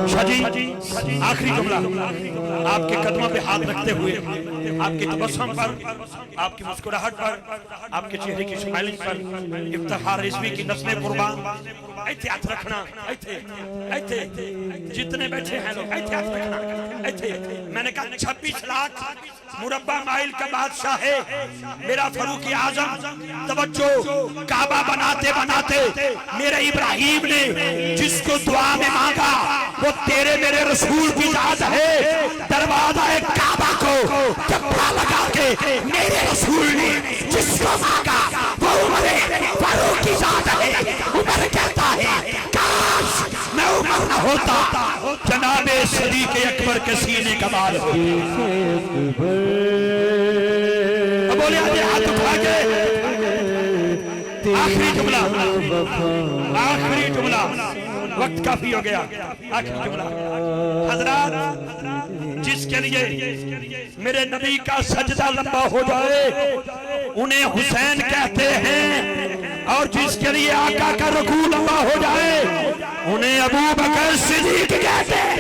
شاہ جی آخری جملہ آپ کے قدموں پہ ہاتھ رکھتے ہوئے، آپ کے تبسم پر، آپ کی مسکراہٹ پر، آپ کے چہرے کی اسمائلنگ پر، افتخار رضوی کی نسلیں قربان، ایتھے ہاتھ رکھنا، ایتھے جتنے بیٹھے ہیں لوگ ایتھے ہاتھ رکھنا، ایتھے میں نے کہا 26 لاکھ مربع مائل کا بادشاہ ہے میرا فاروق اعظم، توجہ کعبہ بناتے بناتے میرے ابراہیم نے جس کو دعا میں مانگا وہ تیرے میرے رسول کی ذات ہے، دروازہ کعبہ کو چپا لگا کے میرے رسول نے جس کو مانگا وہ عمر فاروق کی ذات ہے۔ عمر کہتا ہے کاش میں عمر نہ ہوتا جناب صدیق اکبر کے سینے کا بال ہو۔ بولے آجے ہاتھ اٹھا کے آخری جملہ وقت کافی ہو گیا، آخری جملہ حضرات جس کے لیے میرے نبی کا سجدہ لمبا ہو جائے انہیں حسین کہتے ہیں، اور جس کے لیے آقا کا رکوع لمبا ہو جائے انہیں ابو بکر صدیق کہتے ہیں۔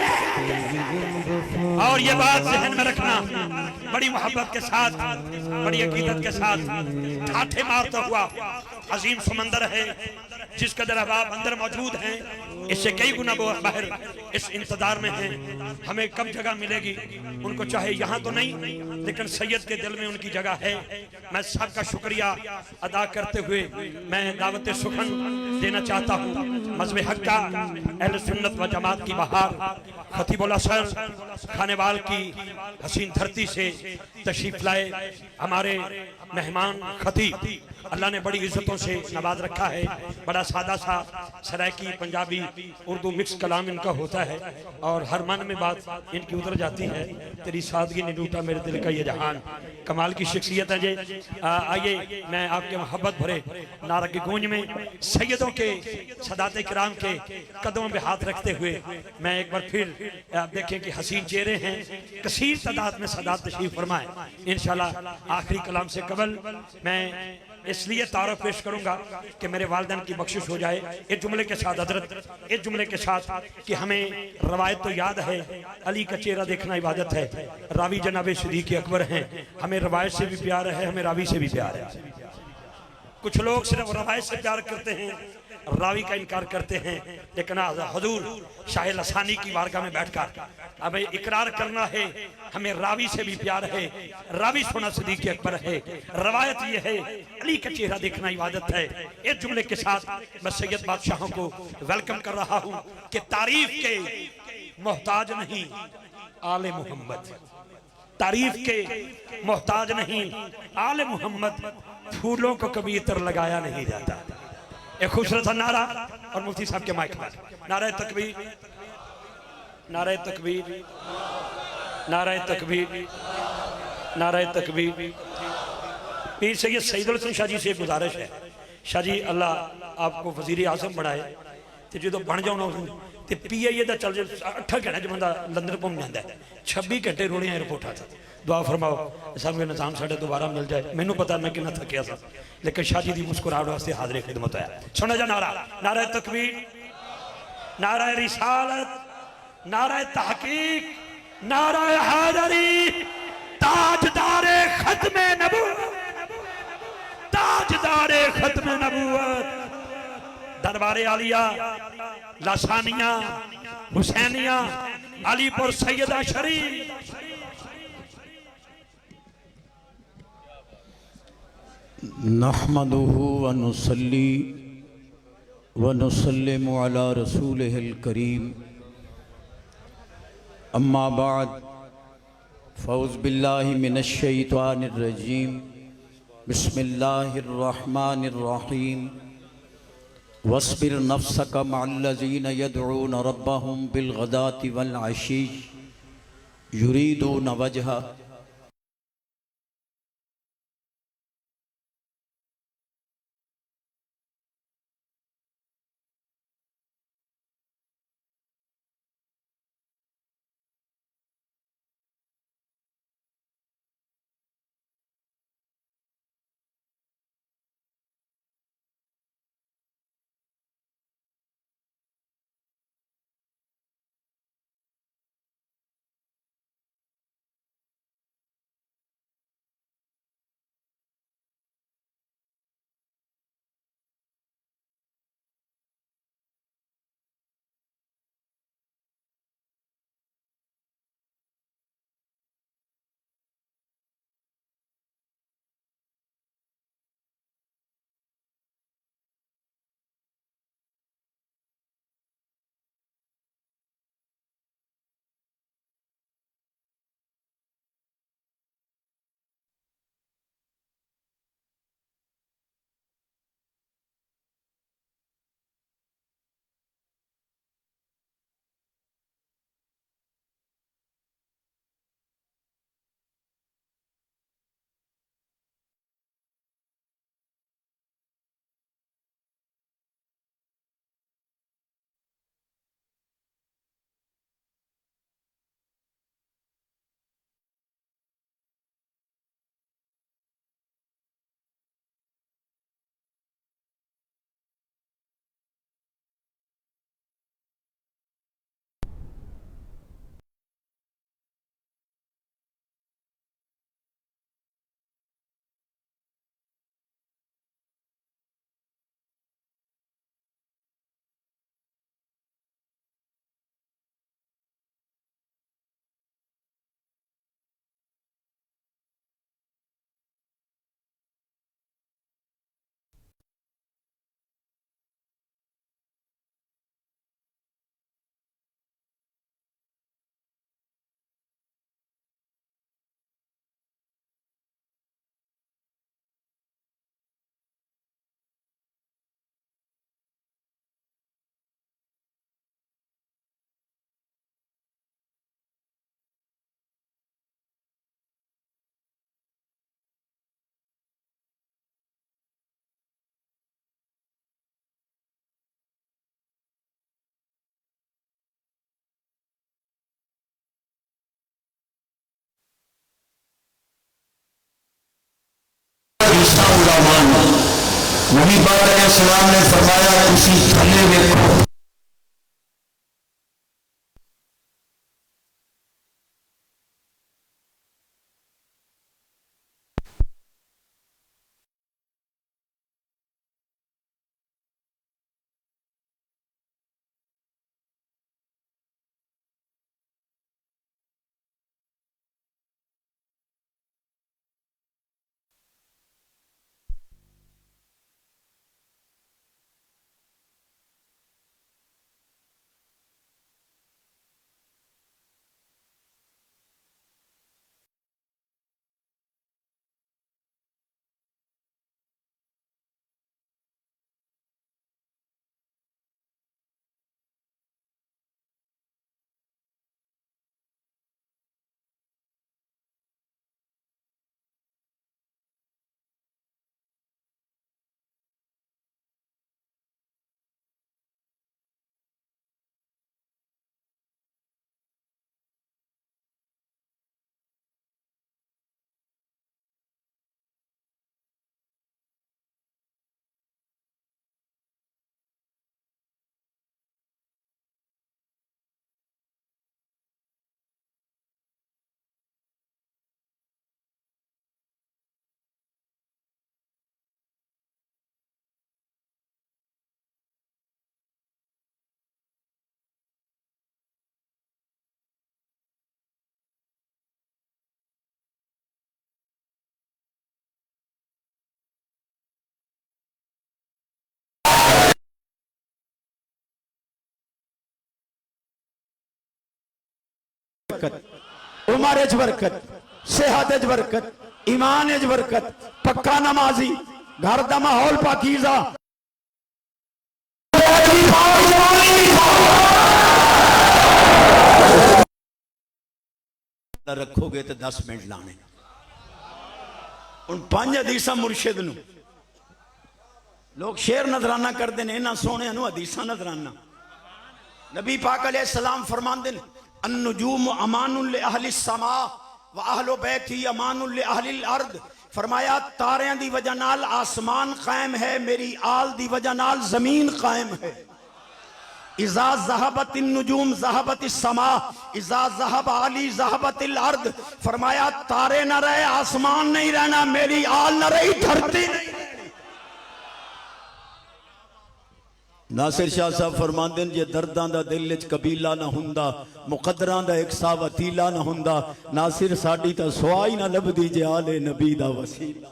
اور یہ بات ذہن میں رکھنا، بڑی محبت کے ساتھ، بڑی عقیدت کے ساتھ ٹھاٹھے مارتا ہوا عظیم سمندر ہے جس کا احباب اندر موجود ہیں، اس سے کئی گنا باہر اس انتظار میں ہیں ہمیں کب جگہ ملے گی ان کو، چاہے یہاں تو نہیں لیکن سید کے دل میں ان کی جگہ ہے۔ میں سب کا شکریہ ادا کرتے ہوئے میں دعوت سخن دینا چاہتا ہوں مذہب حق کا، اہل سنت و جماعت کی بہار خطیب الاسر کھانے وال کی حسین دھرتی سے تشریف لائے ہمارے مہمان خطیب، اللہ نے بڑی عزتوں سے نواز رکھا ہے، بڑا سادہ سا سرائکی پنجابی اردو مکس کلام ان کا ہوتا ہے اور ہر من میں بات ان کی اتر جاتی ہے، تیری سادگی نے لوٹا میرے دل کا یہ جہان، کمال کی شخصیت ہے جی۔ آئیے میں آپ کے محبت بھرے نعرہ کی گونج میں سیدوں کے سادات کرام کے قدموں پہ ہاتھ رکھتے ہوئے میں ایک بار پھر آپ دیکھیں کہ حسین چہرے ہیں، کثیر تعداد میں سادات تشریف فرمائیں انشاءاللہ۔ آخری کلام سے قبل میں اس لیے تعارف پیش کروں گا کہ میرے والدین کی بخشش ہو جائے ایک جملے کے ساتھ حضرت، ایک جملے کے ساتھ کہ ہمیں روایت تو یاد ہے علی کا چہرہ دیکھنا عبادت ہے، راوی جناب صدیق اکبر ہیں، ہمیں روایت سے بھی پیار ہے، ہمیں راوی سے بھی پیار ہے۔ کچھ لوگ صرف روایت سے پیار کرتے ہیں، راوی کا انکار کرتے ہیں، لیکن حضور شاہ لسانی کی بارگاہ میں بیٹھ کر ہمیں اقرار کرنا ہے ہمیں راوی سے بھی پیار ہے، راوی سونا صدیق اکبر ہے، روایت یہ ہے علی کا چہرہ دیکھنا عبادت ہے۔ ایک جملے کے ساتھ میں سید بادشاہوں کو ویلکم کر رہا ہوں کہ تعریف کے محتاج نہیں آل محمد، تعریف کے محتاج نہیں آل محمد، پھولوں کو کبھی عطر لگایا نہیں جاتا۔ ایک خوبصورت سا نعرہ اور مفتی صاحب کے مائک پر نعرہ تکبیر، نعرہ تکبیر، نعرہ تکبیر، نعرہ تکبیر۔ پیر سید سعید الحسن شاہ جی سے ایک گزارش ہے، شاہ جی اللہ آپ کو وزیر اعظم بڑھائے تے جدو بن جاؤ نا تے پی آئی اے دا چل جائے 8 گھنٹے جو بندہ لندن پہنچ جاتا ہے، 26 گھنٹے روڑیاں ایئرپورٹ آتا دعا فرماؤ صاحب کے نظام ساڑھے دوبارہ مل جائے، میں نو پتا میں کنا تھکیا سا لیکن شاہ جی دی مسکراہٹ واسطے حاضر خدمت ہے۔ سنا جا نعرہ، نعرہ تکبیر، نعرہ رسالت، نعرہ تحقیق، نعرہ حیدری، تاجدار ختم نبوت، تاجدار ختم نبوت، دربار عالیہ، لسانیہ، حسینیہ، علی پور سیدہ شریف۔ نحمده ونصلي ونسلم على رسوله الكريم اما بعد فاعوذ بالله من الشيطان الرجيم بسم الله الرحمن الرحيم واصبر نفسك مع الذين يدعون ربهم بالغداة والعشي يريدون وجهه مفتاح الامان. نبی پاک علیہ السلام نے فرمایا تسی تھلے ویکھو عمر اچ برکت، صحت اچ برکت، ایمان اچ برکت، پکا نمازی، گھر دا ماحول پاکیزہ. رکھو گے تو 10 منٹ لانے. ان 5 حدیثاں مرشد نو لوگ شیر نظرانہ کر دینے، انہاں سونے انو حدیثاں نظرانہ. نبی پاک علیہ السلام فرمان دن النجوم امان لأہل السماء و اہل بیتی امان لأہل الارض. فرمایا تاریاں دی وجہ نال آسمان قائم ہے، میری آل دی وجہ نال زمین قائم ہے. اذا ذہبت النجوم ذہبت السماء اذا ذہب علی ذہبت الارض. فرمایا تارے نہ رہے آسمان نہیں رہنا، میری آل نہ رہی دھرتی نہیں. ناصر شاہ صاحب فرماندے ہیں جے درداں دا دل وچ قبیلہ نہ ہوندا، مقدراں دا ایک سا وتیلا نہ ہوندا، ناصر ساڈی تا سوائی نہ لبدی جے آل نبی دا وسیلہ.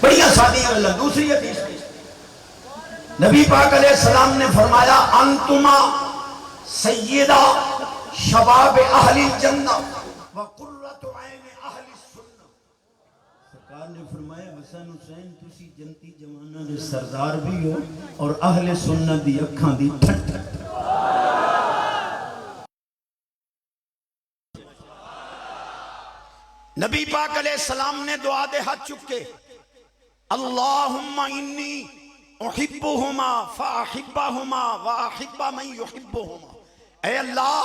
بڑی آسانی اللہ. دوسری حدیث نبی پاک علیہ السلام نے فرمایا انتما سیدہ شباب اہل الجنہ وقرۃ عین اہل السنہ. سرکار نے فرمایا حسن حسین تسی جنتی جواناں دے سردار بھی ہو اور اہل سنت دی اکھاں دی ٹھٹھ. نبی پاک علیہ السلام نے دعا دے ہاتھ چکے اللہم انی احبہما فاحبہما واحب من یحبہما. اے اللہ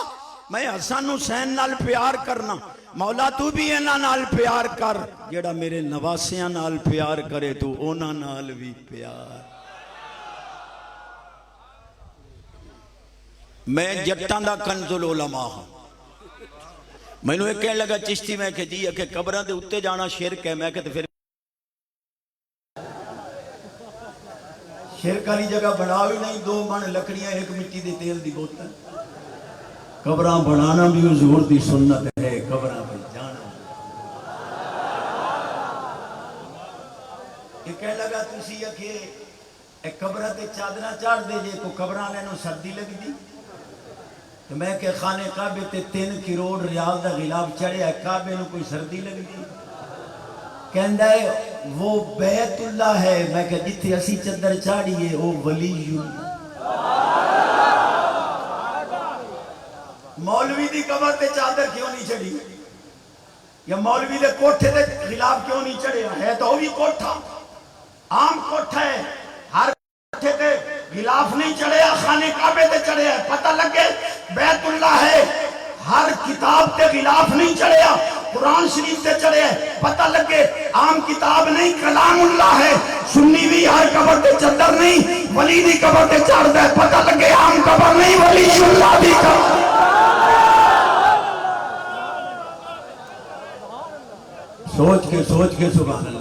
میں حسن حسین نال پیار کرنا، مولا تو بھی انہاں نال پیار کر. جیڑا میرے نواسیاں نال پیار کرے تو انہاں نال بھی پیار. میں جٹاں دا کنز العلماء ہوں. میں نے ایک کہنے لگا چشتی میں کہ جی کہ قبران دے اتے جانا شرک ہے. میں کہتے پھر شرک والی جگہ بڑھا بھی نہیں، 2 من لکڑیاں ایک مٹی دے تیل دی بوتل. قبران بڑھانا بھی حضور دی سنت ہے، قبران پہ جانا. یہ کہنے لگا تسی کہ ایک قبران تے چادرہ چاڑ دے جے کو قبران لینو سردی لگ دی. تو میں کہ خانے کعبے تے 3 کروڑ ریال دا غلاف چڑھے ہے، کعبے نو کوئی سردی لگ دی. کہندہ ہے وہ بیت اللہ ہے. میں کہ جتھے اسی چدر چاڑیے وہ ولی اللہ. مولوی دی قبر تے چادر کیوں نہیں چڑھی؟ یا مولوی دے کوٹھے تے غلاف کیوں نہیں چڑھے؟ ہے تو بھی کوٹھا عام کوٹھا ہے، غلاف نہیں چڑھیا خانے کعبے تے چڑھیا ہے پتہ لگے بیت اللہ ہے ہر کتاب تے غلاف نہیں چڑھیا قرآن شریف تے چڑھے ہے پتہ لگے عام کتاب نہیں کلام اللہ ہے سنی بھی ہر قبر تے چادر نہیں ولی دی قبر تے چڑھتا ہے پتہ لگے عام قبر نہیں ولی اللہ دی قبر سوچ کے سبحان اللہ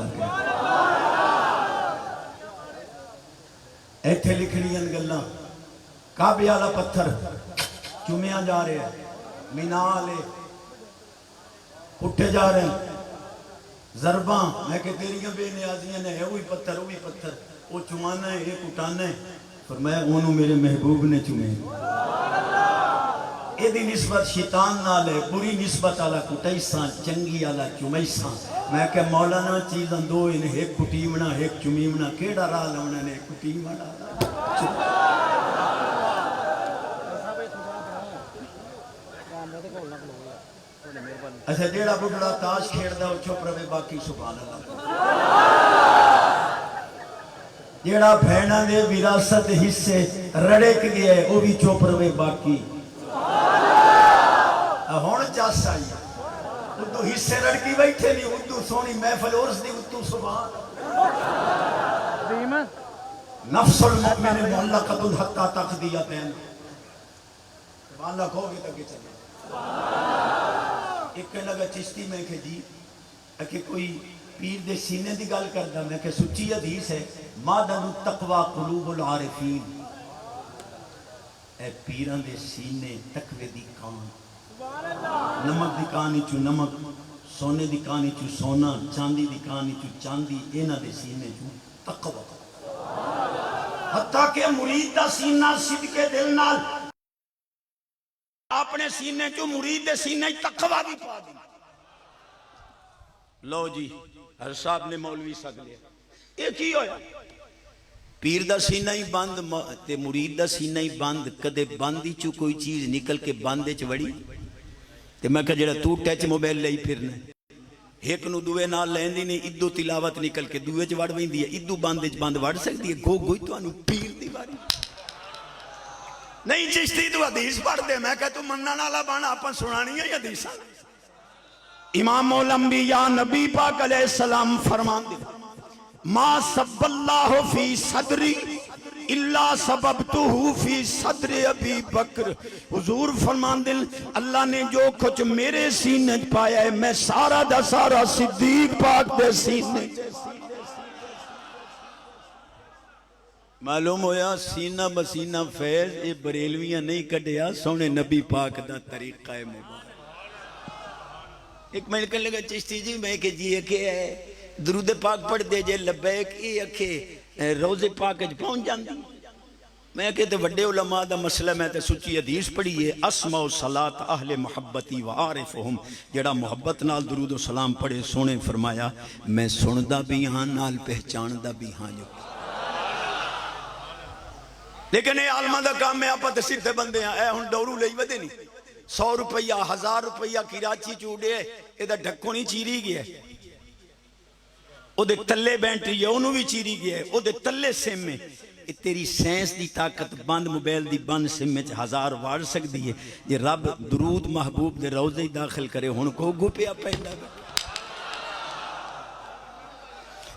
ایتھے لکھنیاں گلاں کعبے والا پتھر چومیاں جا رہے ہیں مینا والے اٹھے جا رہے ہیں ضرباں میں کہ تیریاں بے نیازیاں نے وہی پتھر وہ چمانا ہے ایک اٹھانا ہے فرمایا انہوں میرے محبوب نے چمے یہ دی نسبت شیطان نال ہے بری نسبت والا کٹائیساں چنگی والا چمیساں میں کہ مولانا چیزاں دو انہیں ایک کٹیمنا ایک چمیمنا کیڑا راہ لونا نے کٹیمنا اچھا جیڑا بڑھڑا تاش کھیڑ دا وہ چپ رہے باقی سبحان اللہ جیڑا بھینا دے وراثت حصے رڑک گیا ہے وہ بھی چپ رہے باقی ہون چاس آئی ادو حصے رڑکی بیٹھے نہیں ادو سونی محفل عرس دی ادو سبحان نفس المؤمن معلقۃ حتی تقضیتین معلق ہوگی تک چلے ایک کہنے لگا چشتی میں کہ جی کہ کوئی پیر دے سینے دی گل کردا میں کہ سچی حدیث ہے مادن التقوی قلوب العارفین اے پیران دے سینے تقوی دی کان نمک دی کانی چو نمک سونے دی کانی چو سونا چاندی دی کانی چو چاندی اینا دے سینے چو تقوی حتیٰ کہ مرید دا سینہ صدقے دل نال اپنے سینے چو مرید دے سینے تقوی بھی پا دی لو جی ہر صاحب نے مولوی سک لیا ایک ہی ہویا پیر دا سینہ ہی بند تے مرید دا سینہ ہی بند کدے بندی چو کوئی چیز نکل کے باندے چ وڑی تے میں کہا جڑا تو ٹیچ موبائل لئی پھرنا ایک نو دوے نال لیندی نے ادو تلاوت نکل کے دوے چ وڑ ویندی ہے ادو باندے چ بند وڑ سکتی ہے گوئی تو انو پیر دی باری نہیں چشتی تو حدیث پڑھ دے میں کہ تو مننا نالا بانا اپن سنانی ہے حدیث امام الانبیاء نبی پاک علیہ السلام فرمان دے ما سب اللہ فی صدری اللہ سببتہو فی صدر ابی بکر حضور فرمان دل اللہ نے جو کچھ میرے سینے پایا ہے میں سارا دا سارا صدیق پاک دے سینے معلوم ہویا سینہ بسینہ فیض یہ بریلویاں نہیں کٹیا سونے نبی پاک دا طریقہ مبارک ایک میں کہنے لگا چشتی جی میں کہ جی اکھے ہے درود پاک پڑھ دے جے لبیک ای اکھے روز پاک اج پہنچ جاندی میں کہتے وڈے علماء دا مسئلہ میں تے سچی حدیث پڑھی ہے اسمع و صلاة اہل محبتی و عارفہم جڑا محبت نال درود و سلام پڑھے سونے فرمایا میں سندہ بھی ہاں نال پہچاندہ بھی ہاں جو لیکن اے عالمہ دا کام میں آپا تے سیدھے بندے ہیں اے ہن ڈورو لئی ودے نہیں 100 روپیہ 1000 روپیہ کراچی چوڑے اے دا ڈھکو نہیں چیری گیا او دے تلے بینٹری ہے انہوں بھی چیری گیا ہے او دے تلے سیم میں تیری سینس دی طاقت بند موبائل دی بند سیم میں 1000 وار سکتی ہے یہ رب درود محبوب دے روزے ہی داخل کرے ہن کو گو پیا پہندا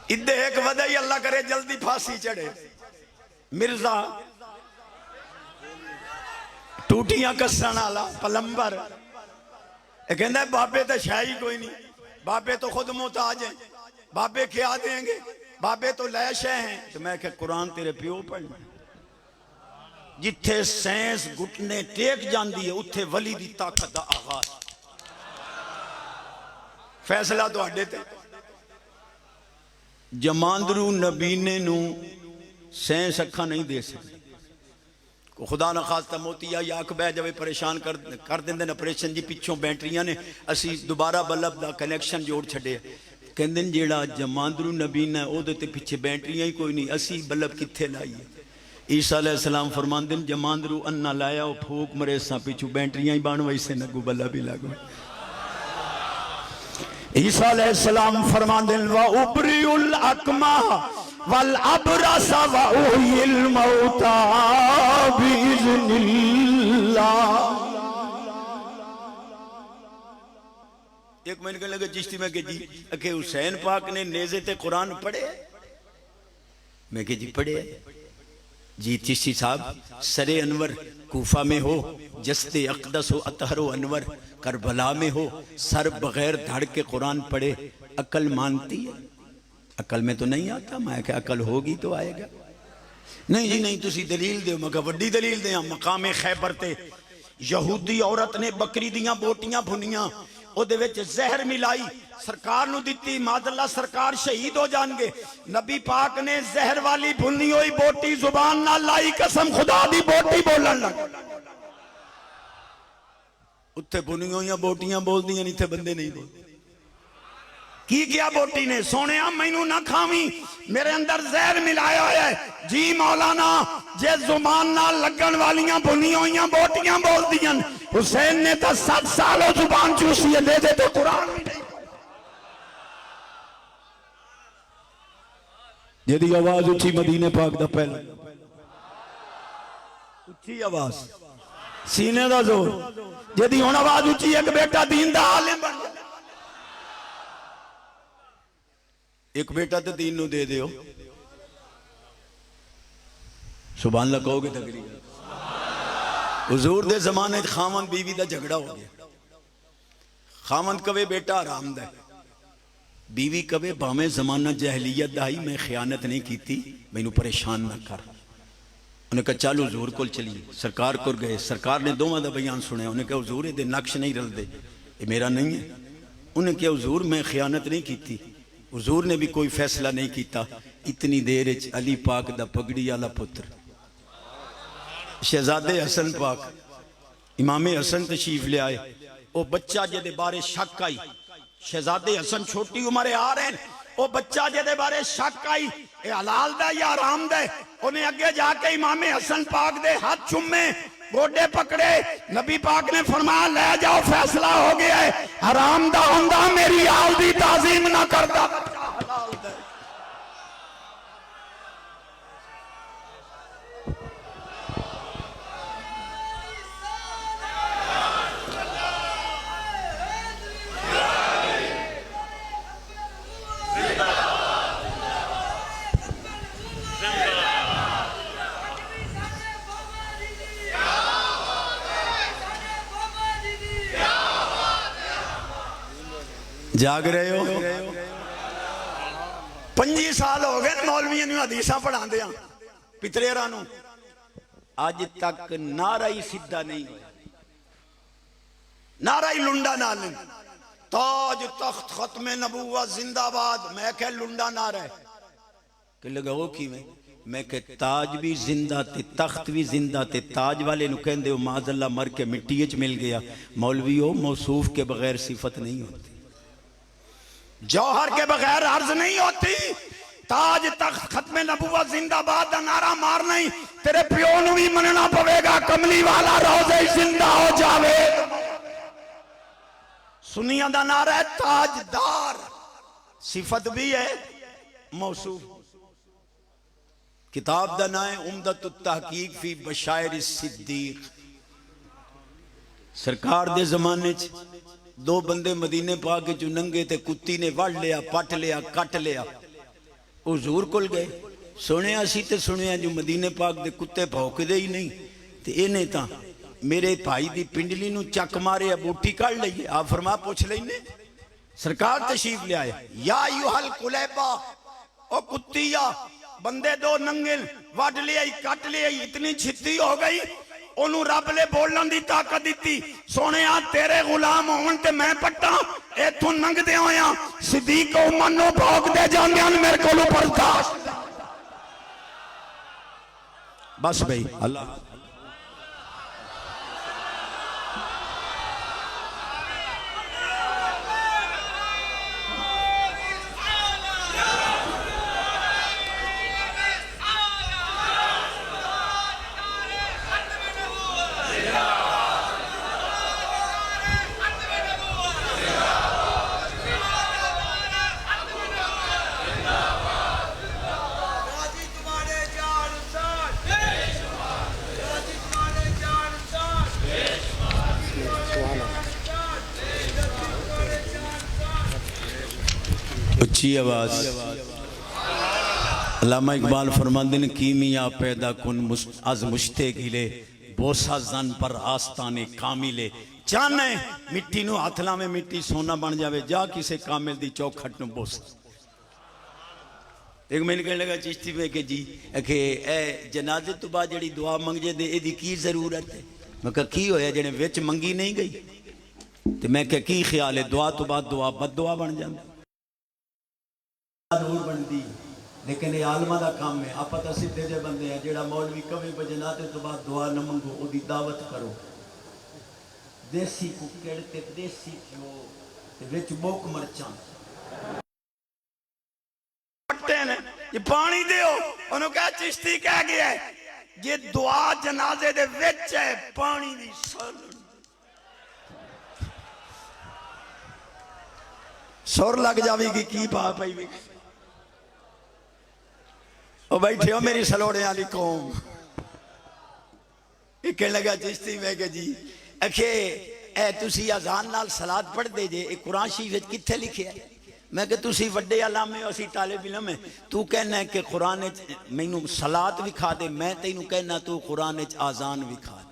ادھے ایک ودائی اللہ کرے جلدی پھانسی چڑھے مرزا ٹوٹیاں کسن والا پلمبر یہ کہندا ہے بابے تو شاہی کوئی نہیں بابے تو خود محتاج ہیں بابے کیا دیں گے بابے تو لے شے ہیں تو میں کہ قرآن تیرے پیو پڑھنا جتھے سینس گھٹنے ٹیک جاندی ہے اتھے ولی دی طاقت دا آغاز فیصلہ تو اڈے تے جماندرو نبینے نو سینس اکھا نہیں دے سکتے خدا نہ خواستہ موتیا یا اکبہ جب پریشان کر دیں اپریشن جی پچھوں بیٹریاں نے اسی دوبارہ بلب دا کنیکشن جوڑ چھڑے کہندیں جیڑا جماندرو نبینا ہے او دیتے پیچھے بیٹریاں ہی کوئی نہیں اسی بلب کتھے لائیے عیسیٰ علیہ السلام فرمان دیں جماندرو انہ لایا او پھوک مرے ساں پیچھو بیٹریاں ہی بانو ایسے نگو بلب ہی لگو عیسیٰ علیہ السلام فرمان دیں وَأُبْرِئُ الْأَكْمَحَ والابرص واحیی الموتى باذن اللہ. ایک میں نے کہنے لگا چشتی میں کہ جی کہ حسین پاک نے نیزے تے قرآن پڑھے؟ میں کہ جی پڑھے. جی چشتی صاحب سر انور کوفہ میں ہو، جسد اقدس و اطہر و انور کربلا میں ہو، سر بغیر دھڑ کے قرآن پڑھے، عقل مانتی ہے؟ عقل میں تو نہیں آتا. میں کہ عقل ہوگی تو آئے گا. نہیں جی نہیں تسی دلیل دیو. میں کہ وڈی دلیل دیاں. مقام خیبر تے یہودی عورت نے بکری دیاں بوٹیاں بھنیاں، او دے وچ زہر ملائی، سرکار نو دیتی، ماد اللہ سرکار شہید ہو جان گے. نبی پاک نے زہر والی بھنی ہوئی بوٹی زبان نہ لائی، قسم خدا دی بوٹی بولن لگ. اتھے بھنی ہوئی بوٹیاں بول دیاں، نہیں تھے بندے نہیں بول. کی کیا بوٹی نے؟ سونے مینوں نہ کھاویں، میرے اندر زہر ملایا ہے. جی مولانا جے زبان نہ لگن والیاں بھنی ہوئی بوٹیاں بول دیاں. حسین نے تو 7 سالوں زبان چوسی ہے، دے دے تو قرآن بھی نہیں. جدی آواز اچھی مدینے پاک دا پہلا اچھی آواز سینے دا زور. جدی ہون آواز اچھی ایک بیٹا دین دا عالم بن گیا. ایک بیٹا تے دین نو دے دیو. سبحان اللہ کہو گے تقریر. حضور دے زمانے خامن بیوی دا جھگڑا ہو گیا. خامن کبے بیٹا آرام دے، بیوی کبے بامے زمانہ جہلیت دائی میں خیانت نہیں کیتی، میں انہوں پریشان نہ کر. انہیں کہا چلو حضور کول چلیے. سرکار کو گئے. سرکار نے دوواں دا بیان سنے. انہیں کہا حضور دے نقش نہیں رل دے، یہ میرا نہیں ہے. انہیں کہا حضور میں خیانت نہیں کیتی. حضور نے بھی کوئی فیصلہ نہیں کیتا. اتنی دیر علی پاک دا پگڑی والا پتر شہزادے حسن پاک امام حسن تشریف لے آئے. وہ بچہ جے دے بارے شک آئی. شہزادے حسن چھوٹی عمرے آ رہے ہیں. وہ بچہ جے دے بارے شک آئی اے حلال دے یا حرام دے. انہیں اگے جا کے امام حسن پاک دے ہاتھ چومے، گوڈے پکڑے. نبی پاک نے فرمایا لے جاؤ فیصلہ ہو گیا ہے. حرام دا ہوندا میری آل دی تعظیم نہ کردا. حلال دے جاگ رہے ہو. 25 سال ہو گئے مولویوں نے حدیثاں پڑھا دیا پتریراں نو. آج تک نعرہ ہی سیدھا نہیں ہویا. نعرہ ہی لنڈا نالن. تاج تخت ختم نبوت زندہ باد. میں کہ لنڈا نعرہ ہے کہ لگا وہ کی میں کہ تاج بھی زندہ تے تخت بھی زندہ تے. تاج والے نو کہندے ہو معاذ اللہ مر کے مٹی وچ مل گیا. مولویوں موصوف کے بغیر صفت نہیں ہوتی، جوہر کے بغیر عرض نہیں ہوتی. تاج تخت ختم نبوت زندہ باد دا نعرہ مار نہیں. تیرے پیو نو بھی مننا پوے گا کملی والا روزے زندہ ہو جاوے. سنیاں دا نعرہ ہے تاجدار، صفت بھی ہے موصوف. کتاب دا نام ہے عمدۃ التحقیق فی بشائر الصدیق. سرکار دے زمانے چ 2 بندے مدینے پاک جو ننگے تے کتی نے وڑ لیا، پٹ لیا، کٹ لیا. حضور کل گئے. سنے اسی تے سنے جو مدینے پاک دے کتے بھوک دے ہی نہیں تے اینے تا میرے بھائی دی پنڈلی نو چک مارے بوٹی کڑ لئیے. آپ فرما پوچھ لینے. سرکار تشریف لے آئے. یا ایوہل قلیبہ او کتیا بندے 2 ننگل وڈ لیا کٹ لیا. اتنی چھتی ہو گئی انہوں رب لے بولن دی طاقت دیتی. سونے تیرے غلام ہون تے میں پٹا ایتھوں ننگ دے ہویا. صدیق و منو بھوک دے جانیان میرے کو لو برداشت. بس بھئی اللہ اچھی آواز. علامہ اقبال فرماندے نے کیمیا پیدا کن از مشتے گلے بوسا زن پر آستانے کاملے. چاہنا ہے مٹی نو ہاتھ لاویں مٹی سونا بن جاوے، جا کسے کامل دی چوکھٹ نو بوسا. ایک میں نے کہنے لگا چشتی میں کہ جی کہ اے جنازے تو بعد جڑی دعا منگ جے دے دی کی ضرورت ہے؟ میں کہا کی ہویا جنہیں وچ منگی نہیں گئی؟ تو میں کہا کی خیال ہے دعا تو بعد دعا بد دعا بن جاندے ضرور بن دی. لیکن یہ عالمہ دا کام ہے. آپ تا سدھے جے بندے ہیں جیڑا مولوی کبھی بجناتے تو بعد دعا نہ منگو، او دی دعوت کرو. دیسی ککڑ تے دیسی کیو تے وچ موک مرچاں یہ پانی دیو. انہوں کہا چشتی کہہ گیا ہے یہ دعا جنازے دے وچ ہے پانی دی سالن. سور لگ جاوی گی کی پا پائی بھی. او بیٹھے ہو میری سلوڑے والی قوم. یہ کہنے لگا چشتی میں کہ جی اکھے اے تسی اذان نال صلات پڑھ دے جے. ایک قرآن شریف کتھے لکھے ہے؟ میں کہ تسی وڈے علامے ہو اسی طالب علم ہے. تو کہنا ہے کہ قرآن مینوں صلات وکھا دے، میں تینوں کہنا تو قرآن آزان وکھا دے.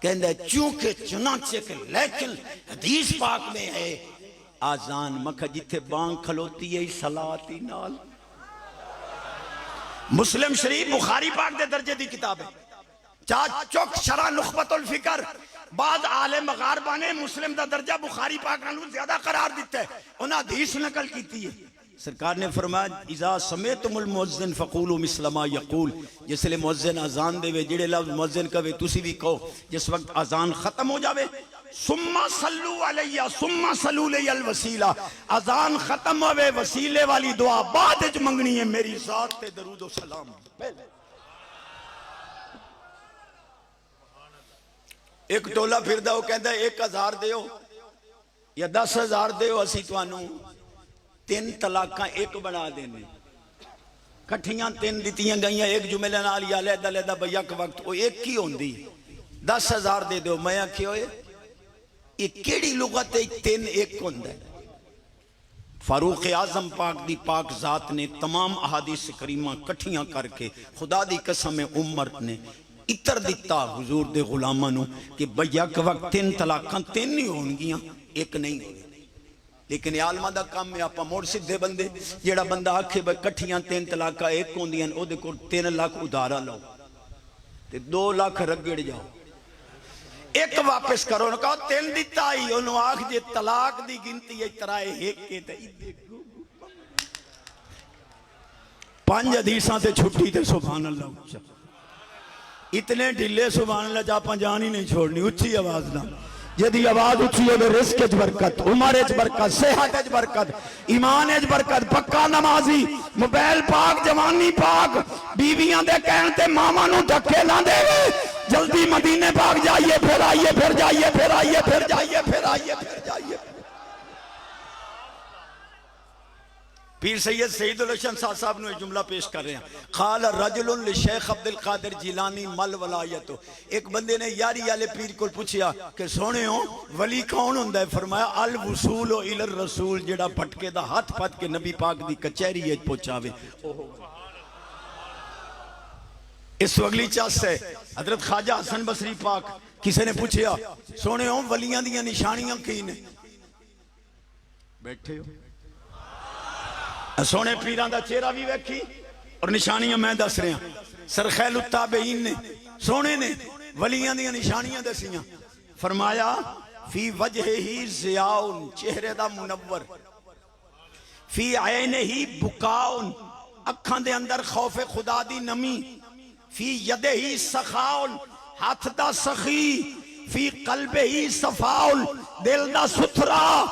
کہندا ہے چونکہ چنانچہ کہ لیکن حدیث پاک میں ہے آزان. مکھا جتھے بانگ کھلوتی ہے صلات ہی نال. مسلم شریف بخاری پاک دے درجے دی کتاب ہے. چوک شرح نخبت الفکر بعض اہل مغاربہ نے مسلم دا درجہ بخاری پاک نالوں زیادہ قرار دیتا ہے. انہاں حدیث نقل کیتی ہے. سرکار نے فرمایا اذا سمعتم المؤذن فقولوا مثل ما يقول. جس لئے مؤذن اذان دے وے جڑے لفظ مؤذن کہے تسی بھی کہو. جس وقت اذان ختم ہو جاوے ثم صلوا علی ثم صلوا لی الوسیلہ. اذان ختم ہوئے وسیلے والی دعا بعد وچ منگنی ہے میری ذات تے درود و سلام. ایک ٹولا پھر دا وہ کہندا ہے 1000 دیو یا 10,000 دیو اسی توانوں 3 طلاقاں ایک بنا دینے. کٹھیاں 3 دتیاں گئیاں ایک جملے نال یا علیحدہ علیحدہ بھیا کے وقت وہ ایک ہی ہوندی. 10,000 دے دیو. میں آکھیا ہوئے یہ کیڑی لغت ہے 3 ایک ہوندا ہے؟ فاروق اعظم پاک دی پاک ذات نے تمام احادیث کریمہ کٹھیاں کر کے خدا دی قسم عمر نے اتر دیتا حضور دے غلامانوں کہ بھیا کے وقت 3 طلاقاں 3 نہیں ہونگیاں ایک نہیں ہوگی. لیکن یہ عالمہ دا کام میں آپا موڑ سدھے بندے جیڑا بندہ آکھے بھائی کٹھیاں 3 طلاقاں ایک ہوندیاں او دے کو 3 لاکھ ادارہ لاؤ تے 2 لاکھ رگڑ جاؤ ایک واپس کرو. انہوں کہا 3 دیتا ہی. انہوں آکھ جے طلاق دی گنتی ہے ترائے ایک کے تے 5 حدیثاں تے چھٹی تے سبحان اللہ. اتنے ڈھلے سبحان اللہ جاپاں جان ہی نہیں چھوڑنی. اچھی آواز نہ جدی آواز اچھی ہو رزق اچ برکت، عمر اچ برکت، صحت اچ برکت، ایمان اچ برکت، پکا نمازی، موبائل پاک، جوانی پاک، بیویاں دے کہن تے ماما نو دھکے نہ دے. جلدی مدینے پاک جائیے پھر آئیے پھر جائیے پھر آئیے پھر جائیے پھر آئیے پھر جائیے. پیر سید سعید الحسن صاحب نے جملہ پیش کر رہے ہیں. قال رجل لشیخ عبد القادر جیلانی مل ولایتو. ایک بندے نے یاری والے پیر کو پوچھیا کہ سونے ہو ولی کون ہوندا ہے؟ فرمایا الوصول الی الرسول جڑا پٹکے دا ہاتھ پھٹ کے نبی پاک دی کچہری وچ پہنچاوے. اس اگلی چاس ہے حضرت خواجہ حسن بصری پاک. کسی نے پوچھیا سونے ہو ولیاں دیاں نشانیاں کی نے؟ بیٹھے ہو سونے پیران دا چہرہ بھی ویکھی اور نشانیاں میں دس رہے ہیں. سرخیل التابعین نے سونے نے ولیاں دیاں نشانیاں دسیاں. فرمایا فی وجہ ہی ضیاؤن چہرے دا منور، فی عین ہی بکاؤن اکھاں دے اندر خوف خدا دی نمی، فی ید ہی سخاؤن ہاتھ دا سخی، فی قلب ہی صفاؤن دل دا ستھرا،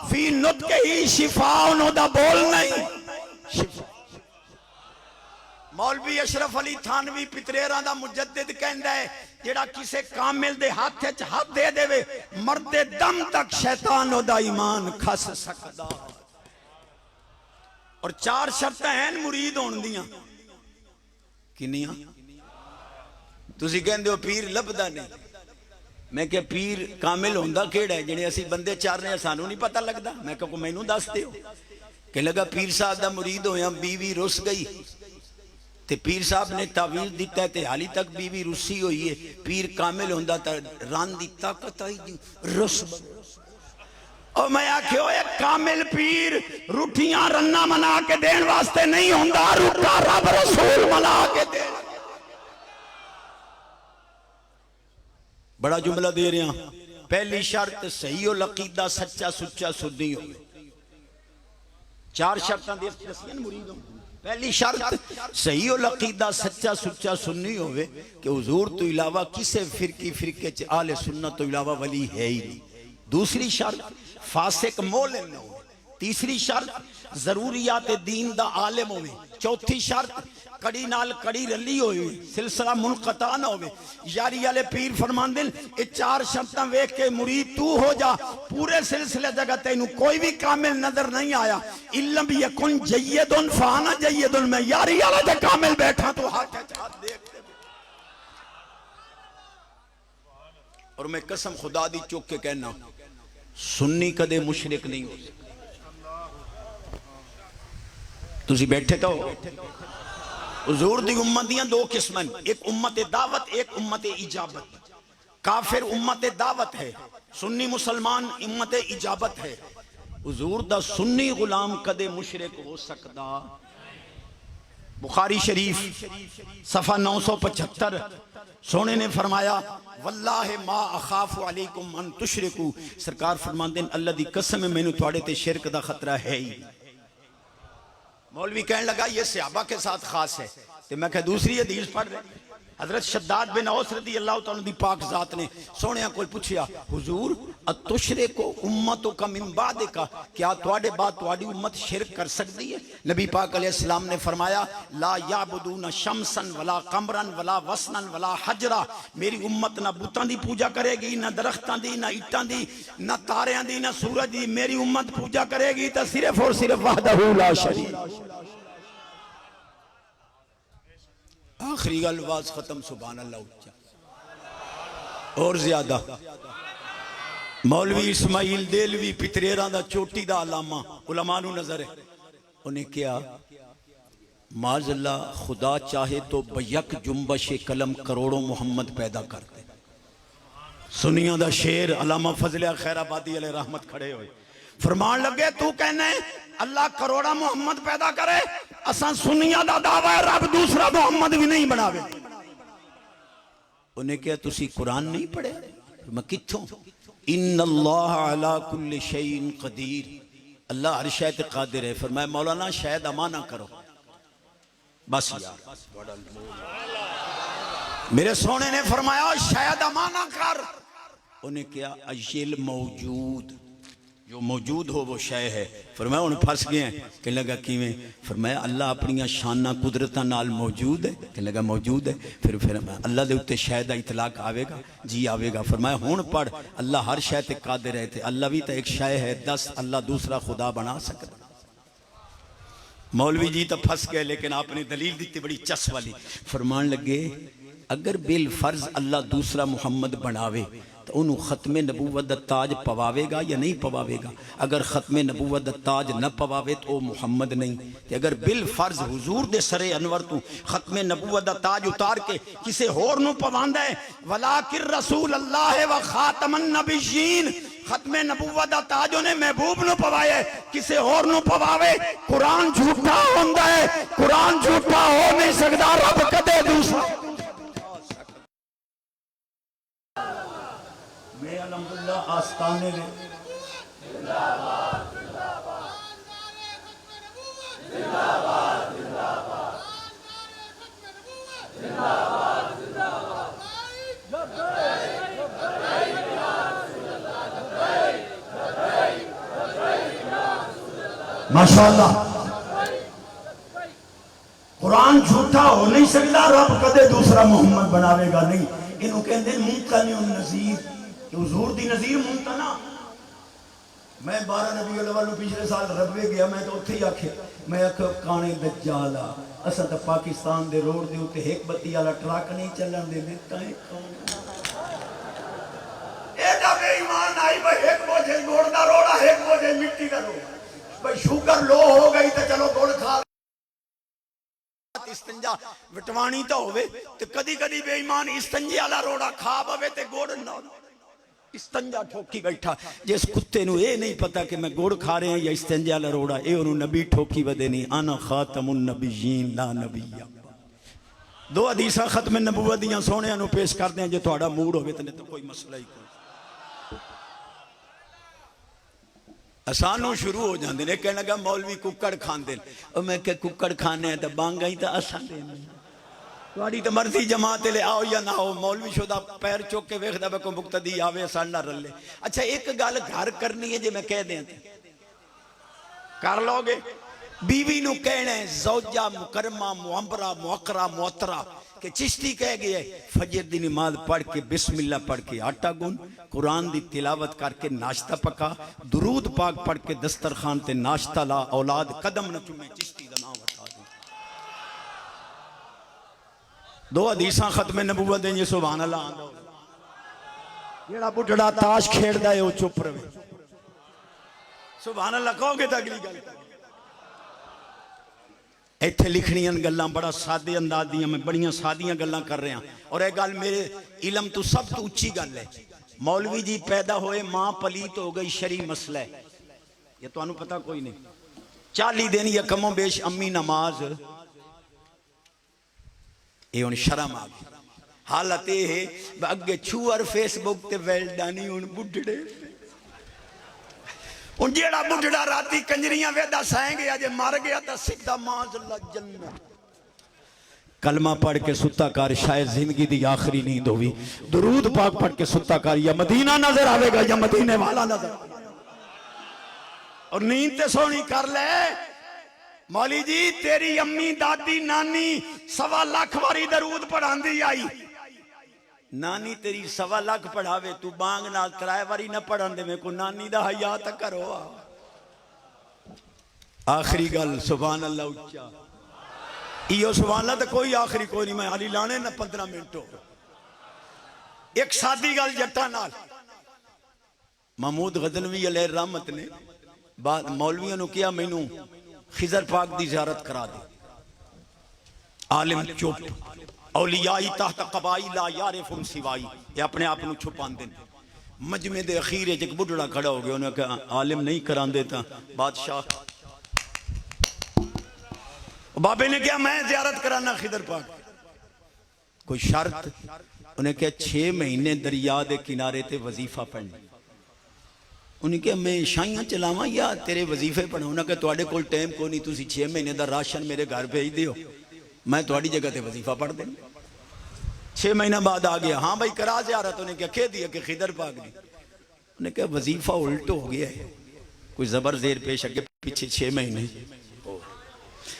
فی نطق ہی شفاؤن دا بول نہیں. مولوی اشرف علی تھانوی پتریران دا مجدد کہندا ہے جڑا کسے کامل دے ہاتھ وچ ہاتھ دے دے مرد دم تک شیطان دا ایمان کھس سکدا. اور 4 شرطیں ہیں مرید ہون دیاں. کنیاں؟ تسی کہندے ہو پیر لبدا نہیں. میں کہ پیر کامل ہوندا کیڑا ہے جڑے اسی بندے چار رہے ہیں سانوں نہیں پتہ لگدا؟ میں کہ مینوں دس دیو. کہ لگا پیر صاحب دا مرید ہویا بیوی رس گئی تے پیر صاحب نے تعویذ دیتا ہے تے حالی تک بیوی رسی ہوئی ہے پیر کامل ہوندا تا ران دی طاقت آئی دی رس اور میں آکھیو ایک کامل پیر روٹیاں رنہ منا کے دین واسطے نہیں ہوندا روٹا رب رسول منا کے دین بڑا جملہ دے رہے ہیں پہلی شرط صحیح العقیدہ سچا سچا سنی ہوئے 4 شرطاں دستیاں مرید ہوں پہلی شرط صحیح العقیدہ سچا سچا سنی ہوئے کہ حضور تو علاوہ کسے فرقے اہل سنت تو علاوہ ولی ہے ہی نہیں دوسری شرط فاسق مولن نہ ہوئے تیسری شرط ضروریات دین دا عالم ہوئے چوتھی شرط کڑی نال کڑی رلی ہوئی سلسلہ منقطع نہ ہوئے یاری والے پیر فرمان دل یہ 4 شرطاں ویکھ کے مرید تو ہو جا پورے سلسلے جگہ تینوں کوئی بھی کامل نظر نہیں آیا علم یکن جیدن فانا جیدن میں یاری والا جا کامل بیٹھا تو ہاتھ دیکھتے اور میں قسم خدا دی چوک کے کہنا سنی کدے مشرک نہیں ہو سکتا تسی بیٹھے تو حضور دی امتیاں 2 قسمیں ایک امت دعوت ایک امت اجابت کافر امت دعوت ہے سنی مسلمان امت اجابت ہے حضور دا سنی غلام کدے مشرک ہو سکتا بخاری شریف صفحہ 975 سونے نے فرمایا واللہ ما اخاف علیکم ان تشرکو سرکار فرمان دین اللہ دی قسم میں نے تھوڑے تے شرک دا خطرہ ہے ہی مولوی کہنے لگا یہ صحابہ کے ساتھ خاص ہے تو میں کہا دوسری حدیث پڑھ رہے حضرت شداد بن اوس رضی اللہ تعالیٰ دی پاک ذات نے سونیا کوئی پوچھیا حضور اتشرکو امتو کا من بعد کا کیا تواڈے بعد تواڈی امت شرک کر سکتی ہے نبی پاک علیہ السلام نے فرمایا لا یعبدون شمسن ولا قمرن ولا وسنن ولا حجرہ میری امت نہ بتاں دی پوجا کرے گی نہ درختاں دی نہ اٹاں دی نہ تاریاں دی نہ سورج دی میری امت پوجا کرے گی تو صرف اور صرف وحدہ لا شریک آخری الواز ختم سبحان اللہ اچھا اور زیادہ مولوی اسماعیل دیلوی پتریران دا چوٹی دا علامہ علماء نو نظر ہے انہیں کیا معاذ اللہ خدا چاہے تو بیک جنبش قلم کروڑوں محمد پیدا کرتے سنیاں دا شیر علامہ فضل خیر آبادی علیہ رحمت کھڑے ہوئے فرمان لگے تو کہنے اللہ کروڑا محمد پیدا کرے اساں سنیاں دا دعویٰ رب دوسرا محمد بھی نہیں بناوے انہیں کیا تسی قرآن نہیں پڑھے میں کتھوں ان اللہ علی کل شیء قدیر اللہ ہر شے تے قادر ہے فرمایا مولانا شاید امانہ کرو بس یار میرے سونے نے فرمایا شاید امانہ کر انہیں کیا اجل موجود جو موجود ہو وہ شے ہے فرمایا انہیں پھنس گئے ہیں کہ لگا کیویں فرمایا اللہ اپنی شانہ قدرتاں نال موجود ہے کہ لگا موجود ہے پھر اللہ دے اتے شے دا اطلاق آوے گا جی آوے گا فرمایا ہون پڑھ اللہ ہر شے تے قادر ہے تے اللہ بھی تے ایک شے ہے 10 اللہ دوسرا خدا بنا سکتا مولوی جی تو پھنس گئے لیکن آپ نے دلیل دیتی بڑی چس والی فرمان لگے اگر بالفرض اللہ دوسرا محمد بناوے تو انہوں ختم نبوت دا تاج پواوے گا یا نہیں پواوے گا اگر ختم نبوت دا تاج نہ پواوے تو محمد نہیں کہ اگر بالفرض حضور دے سرے انور تو ختم نبوت دا تاج اتار کے کسے ہور نو پواندہ ہے ولیکن رسول اللہ و خاتم النبیین ختم نبوت دا تاج انہیں محبوب نو پوائے کسے اور نو پواوے قرآن جھوٹا ہوندہ ہے قرآن جھوٹا ہو نہیں سکتا رب کدے دوسرا میں الحمدللہ آستانے میں ماشاءاللہ قرآن جھوٹا ہو نہیں سکتا رب کدے دوسرا محمد بناوے گا نہیں انہوں کہتے ہیں ممتنع النظیر کہ حضور دی نظیر ممتنع میں 12 نبی اللہ پچھلے سال ربوے گیا میں تو اتھے ہی آکھے میں کانے دجالا اسا تا پاکستان دے روڈ دے ہوتے ایک بتی والا ٹرک نہیں چلن دے دیتا ہے ایڈا بے ایمان آئی بھائی ایک بوجھے گوڑ دا روڑا ایک بوجھے مٹی دا روڑا بھئی شوگر لو ہو گئی تو چلو گڑ کھا استنجا وٹوانی تو ہوئے تو کدی کدی بے ایمان استنجے والا روڑا کھا بوے تے گڑ نہ استنجا ٹھوکی بیٹھا جس کتے نو اے نہیں پتا کہ میں گڑ کھا رہے ہیں یا استنجا والا روڑا اے انہوں نبی ٹھوکی ودے نہیں انا خاتم النبیین لا نبی دو حدیثاں ختم نبوت دیاں سونے انہوں پیش کر دیں جو تھوڑا موڈ ہوئے تو کوئی مسئلہ ہی کوئی آسانوں شروع ہو جاندے نے کہنے لگا مولوی ککڑ کھان دے اور میں کہ ککڑ کھانے ہیں تو بانگا ہی تو آسان دے تھوڑی تو مرضی جماعت لے آؤ یا نہ ہو مولوی شدہ پیر چوک کے ویکھ دا کو مقتدی آوے آسان نہ رلے اچھا ایک گل گھر کرنی ہے جو میں کہہ دیں کر لو گے بیوی نو کہنے زوجہ مکرمہ معمرہ موقرہ موترہ کہ چشتی کہہ گئے فجر دی نماز پڑھ کے بسم اللہ پڑھ کے آٹا گن قرآن دی تلاوت کر کے ناشتہ پکا درود پاک پڑھ کے دسترخوان تے ناشتہ لا اولاد قدم نہ چومے چشتی دا نام بتا دیں دو حدیثاں ختم نبوت دیں یہ سبحان اللہ آندہ جیڑا بڑھڑا تاش کھیڑ دا ہے وہ چپ روے سبحان اللہ کہو گے تا اگلی گل ایتھے لکھنیاں گلاں بڑا سادے انداز دیاں میں بڑیاں سادیاں گلاں کر رہے ہیں اور ایک گل میرے علم تو سب تو اچھی گل ہے مولوی جی پیدا ہوئے ماں پلیت ہو گئی شرعی مسئلہ ہے یہ تو انہوں پتا کوئی نہیں 40 دن یا کم و بیش امی نماز یہ ان شرم آگئی حالت یہ ہے اگے چھوار فیس بک تے ویلڈانی ان بڑھڑے ان جیڑا بڑھڑا راتی کنجریاں ویدہ سائیں گے آجے مار گیا تا سکھتا ماز اللہ جنت کلمہ پڑھ کے ستا کار شاید زندگی دی آخری نیند ہوئی درود پاک پڑھ کے ستا کار یا مدینہ نظر آوے گا یا مدینے والا نظر اور نیند تے سونی کر لے مولی جی تیری امی دادی نانی 1.25 لاکھ واری درود پڑھان دی آئی نانی تیری 1.25 لاکھ پڑھاوے تو بانگ نال 3 واری نہ پڑھان دے میں کو نانی دا حیات کرو آخری گل سبحان اللہ اچھا یہ سبحان اللہ تو کوئی آخری کوئی نہیں میں علی لانے نہ 15 منٹ ہو ایک سادی گل جٹا نال محمود غزنوی علیہ الرحمت نے مولویوں نے کیا میں نوں خضر پاک دی زیارت کرا دے عالم چپ اولیائی تحت قبائی لا یارفن سوائی یہ اپنے آپ نو چھپان دیں مجمع دے اخیر ایک بڑھڑا کھڑا ہو گیا انہوں نے کہا عالم نہیں کران دیتا بادشاہ بابے نے کہا میں زیارت کرانا خضر پاک کوئی شرط انہیں کہا 6 مہینے دریا دے کنارے تے وظیفہ پڑھنے انہیں کہا میں شائیاں چلاواں یا تیرے وظیفے پڑھنا انہیں کہا توڑے کول ٹائم کو نہیں تُسی 6 مہینے دا راشن میرے گھر بھیج دیو میں توڑی جگہ تے وظیفہ پڑھ دیں 6 مہینہ بعد آ گیا ہاں بھائی کرا زیارت انہیں کہا کہہ دیا کہ خضر پاک دی انہیں کہا وظیفہ الٹ ہو گیا ہے کوئی زبر زیر پیش اگے پیچھے 6 مہینے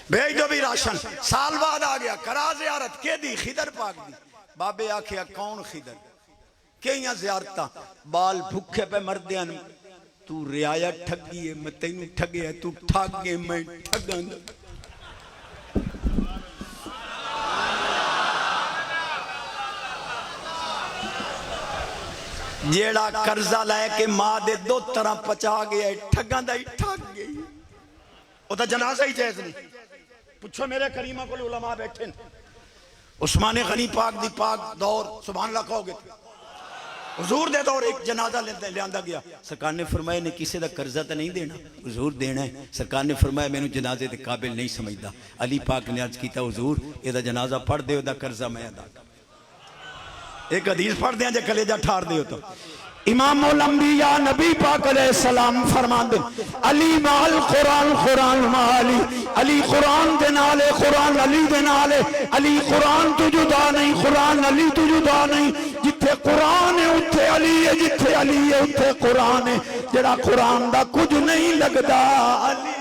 بھیج دو بھی راشن سال بعد آ گیا کرا زیارت کہہ دی خضر پاک دی بابے آکھیا کون خضر کہیں زیارتاں بال بھکھے پہ مردیاں تو رعایا ٹھگی ہے میں تینوں ٹھگے ہے تو ٹھگ گئے میں ٹھگاں جیڑا قرضہ لائے کہ ماں دے 2 طرح پچا گیا ہے ٹھگاں دا ہی ٹھگ گئی وہ تا جنازہ ہی جائز نہیں پوچھو میرے کریمہ کو علماء بیٹھے عثمان غنی پاک دی پاک دور سبحان اللہ کہو گے حضور دے دور ایک جنازہ لے آندہ گیا سرکار نے فرمایا نے کسی دا قرضہ تا نہیں دینا حضور دینا ہے سرکار نے فرمایا میں نے جنازے دے قابل نہیں سمجھدا علی پاک نے عرض کیتا حضور یہ دا جنازہ پڑھ دے دا قرضہ میں ادا ایک حدیث پڑھ دیں جے کلیجہ ٹھار دے تو امام الانبیاء نبی پاک علیہ السلام فرمان دے علی مال قرآن قرآن مالی علی قرآن دے نالے قرآن علی دے نالے علی قرآن تو جدا نہیں قرآن علی تو جدا نہیں جتھے قرآن ہے اتھے علی ہے جتھے علی ہے اتھے قرآن ہے جڑا قرآن دا کچھ نہیں لگدا علی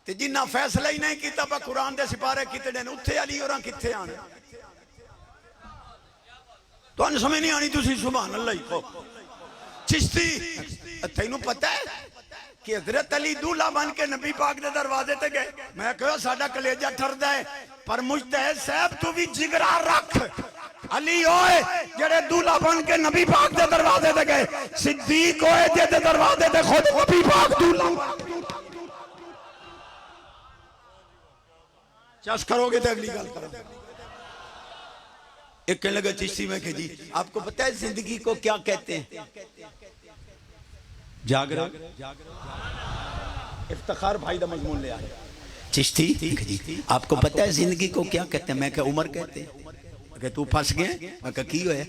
تے جنہ فیصلہ ہی نہیں کیتا با قرآن دے سپارے کیتے دین اتھے علی اور کتھے آنے تو ان سمجھ نہیں آنی تسی سبحان اللہ ہی کو چشتی تینوں پتہ ہے کہ حضرت علی دولہ بن کے نبی پاک دے دروازے تے گئے میں کہا ساڑھا کلیجہ ٹھر دے پر مجتہد صاحب تو بھی جگرہ رکھ علی ہوئے جڑے دولہا بن کے نبی پاک دے دروازے دے گئے، صدیق ہوئے جے دے دروازے دے خود نبی پاک دولہا چاس کرو گے تو اگلی گل کرو۔ ایک کہنے لگا چشتی میں کہ جی آپ کو پتہ ہے زندگی کو کیا کہتے ہیں؟ جاگ رہا افتخار بھائی دا مضمون لے آئے۔ چشتی جی آپ کو پتہ ہے زندگی کو کیا کہتے ہیں؟ میں کہ عمر کہتے ہیں۔ کہ تو پھنس گئے؟ میں کہ کی ہوئے؟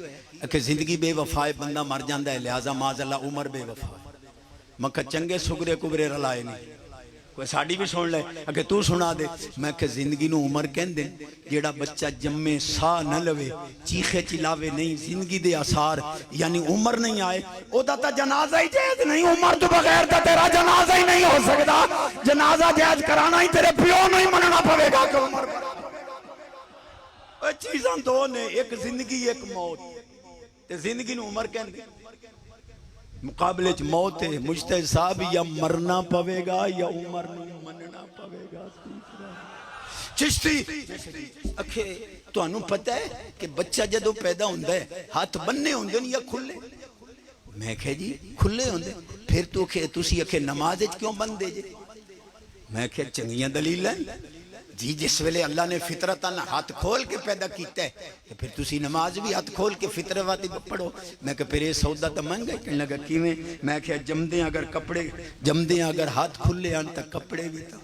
کہ زندگی بے وفائے بندہ مر جاندہ ہے، لہذا معاذ اللہ عمر بے وفائے۔ میں کہ چنگے سگرے کبرے رلائے نہیں، کوئی ساڑی بھی سن لے کہ تو سنا دے۔ میں کہ زندگی نو عمر کہن دے، جیڑا بچہ جمے سا نہ لوے چیخے چلاوے نہیں زندگی دے آثار یعنی عمر نہیں آئے، او دا تا جنازہ ہی جائز نہیں، عمر تو بغیر تا تیرا جنازہ ہی نہیں ہو سکتا، جنازہ جائز کرانا ہی تیرے پیو نہیں مننا پڑے گا کہ عمر چیزاں دو نے، ایک زندگی ایک موت، تے زندگی نو عمر کہن دے۔ مقابلے چ موت ہے، مجتہد صاحب یا مرنا پوے گا یا عمر نو مننا پوے گا۔ چشتی اکھے تو انہوں پتہ ہے کہ بچہ جدو پیدا ہوندہ ہے ہاتھ بننے ہوندے یا کھلے؟ میں کہے جی کھلے ہوندے، پھر تو کہ تسی اکھے نماز کیوں بند دے جے؟ میں کہے چنگیاں دلیل ہیں جی، جس ویلے اللہ نے فطرتاً ہاتھ کھول کے پیدا کیتا ہے تو پھر تسی نماز بھی ہاتھ کھول کے فطرواتی پڑھو۔ میں کہ پھر یہ سودا تو مہنگا ہے، کہنے لگا کیویں؟ میں کہ جمدیں اگر کپڑے جمدیں اگر ہاتھ کھلے آن تک کپڑے بھی تھا